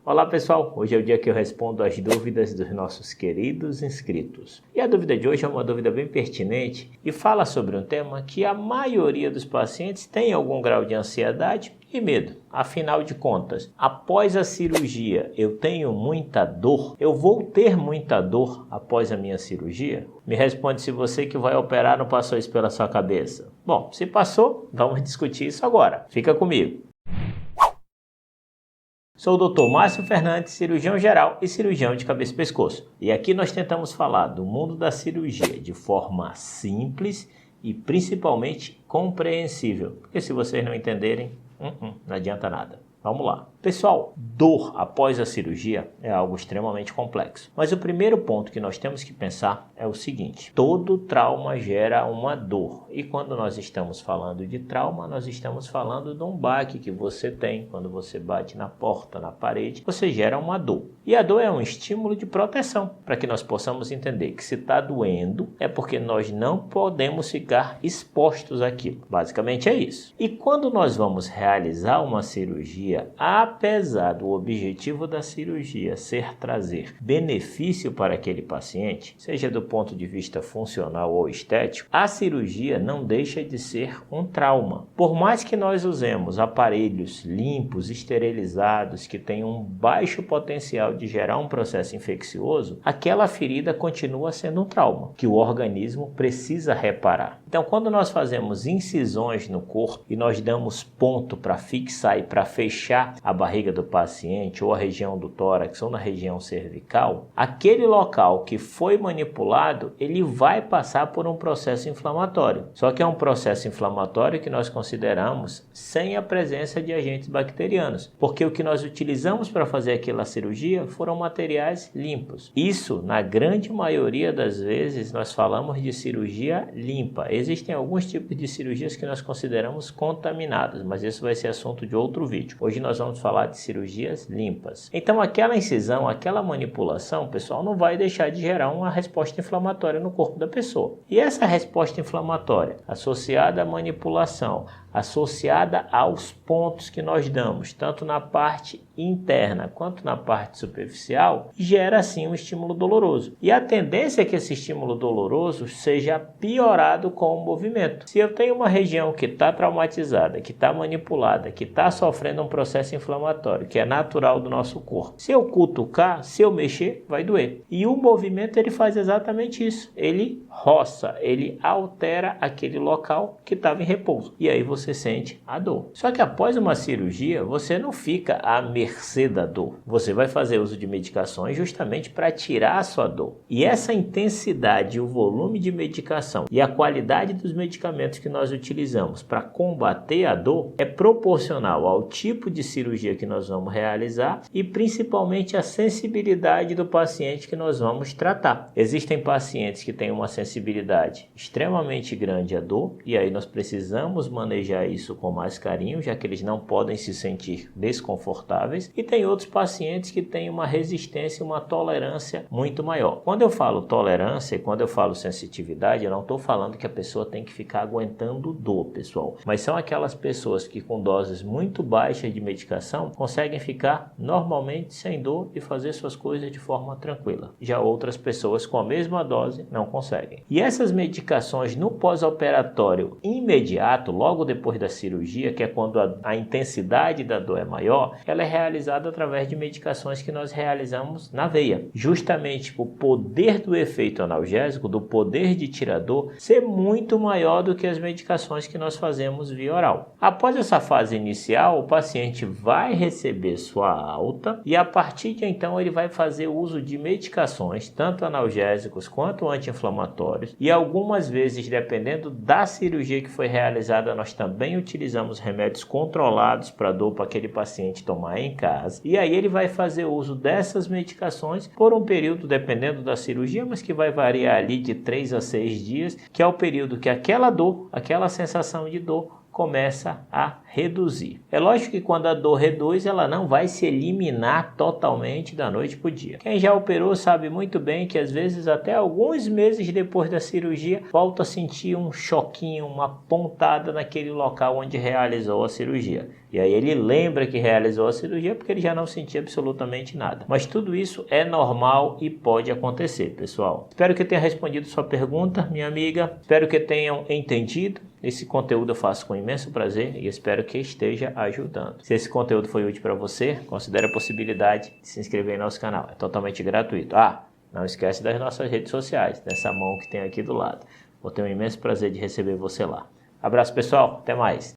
Olá pessoal, hoje é o dia que eu respondo as dúvidas dos nossos queridos inscritos. E a dúvida de hoje é uma dúvida bem pertinente e fala sobre um tema que a maioria dos pacientes tem algum grau de ansiedade e medo. Afinal de contas, após a cirurgia eu tenho muita dor? Eu vou ter muita dor após a minha cirurgia? Me responde se você que vai operar não passou isso pela sua cabeça. Bom, se passou, vamos discutir isso agora. Fica comigo. Sou o Dr. Márcio Fernandes, cirurgião geral e cirurgião de cabeça e pescoço. E aqui nós tentamos falar do mundo da cirurgia de forma simples e principalmente compreensível. Porque se vocês não entenderem, não adianta nada. Vamos lá. Pessoal, dor após a cirurgia é algo extremamente complexo. Mas o primeiro ponto que nós temos que pensar é o seguinte: todo trauma gera uma dor. E quando nós estamos falando de trauma, nós estamos falando de um baque que você tem. Quando você bate na porta, na parede, você gera uma dor. E a dor é um estímulo de proteção, para que nós possamos entender que se está doendo, é porque nós não podemos ficar expostos àquilo. Basicamente é isso. E quando nós vamos realizar uma cirurgia, apesar do objetivo da cirurgia ser trazer benefício para aquele paciente, seja do ponto de vista funcional ou estético, a cirurgia não deixa de ser um trauma. Por mais que nós usemos aparelhos limpos, esterilizados, que tenham um baixo potencial de gerar um processo infeccioso, aquela ferida continua sendo um trauma, que o organismo precisa reparar. Então, quando nós fazemos incisões no corpo e nós damos ponto para fixar e para fechar a barriga do paciente ou a região do tórax ou na região cervical, aquele local que foi manipulado, ele vai passar por um processo inflamatório. Só que é um processo inflamatório que nós consideramos sem a presença de agentes bacterianos, porque o que nós utilizamos para fazer aquela cirurgia foram materiais limpos. Isso, na grande maioria das vezes, nós falamos de cirurgia limpa. Existem alguns tipos de cirurgias que nós consideramos contaminadas, mas isso vai ser assunto de outro vídeo. Hoje nós vamos falar de cirurgias limpas. Então aquela incisão, aquela manipulação, pessoal, não vai deixar de gerar uma resposta inflamatória no corpo da pessoa. E essa resposta inflamatória, associada à manipulação, associada aos pontos que nós damos, tanto na parte interna quanto na parte superficial, gera assim um estímulo doloroso. E a tendência é que esse estímulo doloroso seja piorado com o movimento. Se eu tenho uma região que está traumatizada, que está manipulada, que está sofrendo um processo inflamatório, que é natural do nosso corpo, se eu cutucar, se eu mexer, vai doer. E o movimento ele faz exatamente isso. Ele roça, ele altera aquele local que estava em repouso. E aí você sente a dor. Só que após uma cirurgia, você não fica à mercê da dor. Você vai fazer uso de medicações justamente para tirar a sua dor. E essa intensidade, o volume de medicação e a qualidade dos medicamentos que nós utilizamos para combater a dor é proporcional ao tipo de cirurgia que nós vamos realizar e principalmente a sensibilidade do paciente que nós vamos tratar. Existem pacientes que têm uma sensibilidade extremamente grande à dor e aí nós precisamos manejar isso com mais carinho, já que eles não podem se sentir desconfortáveis, e tem outros pacientes que têm uma resistência, uma tolerância muito maior. Quando eu falo tolerância e quando eu falo sensitividade, eu não estou falando que a pessoa tem que ficar aguentando dor, pessoal, mas são aquelas pessoas que com doses muito baixas de medicação conseguem ficar normalmente sem dor e fazer suas coisas de forma tranquila. Já outras pessoas com a mesma dose não conseguem. E essas medicações no pós-operatório imediato, logo depois da cirurgia, que é quando a intensidade da dor é maior, ela é realizada através de medicações que nós realizamos na veia, justamente para o poder do efeito analgésico, do poder de tirar dor, ser muito maior do que as medicações que nós fazemos via oral. Após essa fase inicial, o paciente vai receber sua alta e a partir de então ele vai fazer uso de medicações, tanto analgésicos quanto anti-inflamatórios, e algumas vezes, dependendo da cirurgia que foi realizada, nós também utilizamos remédios controlados para dor para aquele paciente tomar em casa. E aí ele vai fazer uso dessas medicações por um período, dependendo da cirurgia, mas que vai variar ali de 3 a 6 dias, que é o período que aquela dor, aquela sensação de dor começa a reduzir. É lógico que quando a dor reduz, ela não vai se eliminar totalmente da noite para o dia. Quem já operou sabe muito bem que às vezes até alguns meses depois da cirurgia volta a sentir um choquinho, uma pontada naquele local onde realizou a cirurgia. E aí ele lembra que realizou a cirurgia porque ele já não sentia absolutamente nada. Mas tudo isso é normal e pode acontecer, pessoal. Espero que tenha respondido sua pergunta, minha amiga. Espero que tenham entendido. Esse conteúdo eu faço com imenso prazer e espero que esteja ajudando. Se esse conteúdo foi útil para você, considere a possibilidade de se inscrever em nosso canal. É totalmente gratuito. Não esquece das nossas redes sociais, dessa mão que tem aqui do lado. Vou ter um imenso prazer de receber você lá. Abraço, pessoal. Até mais.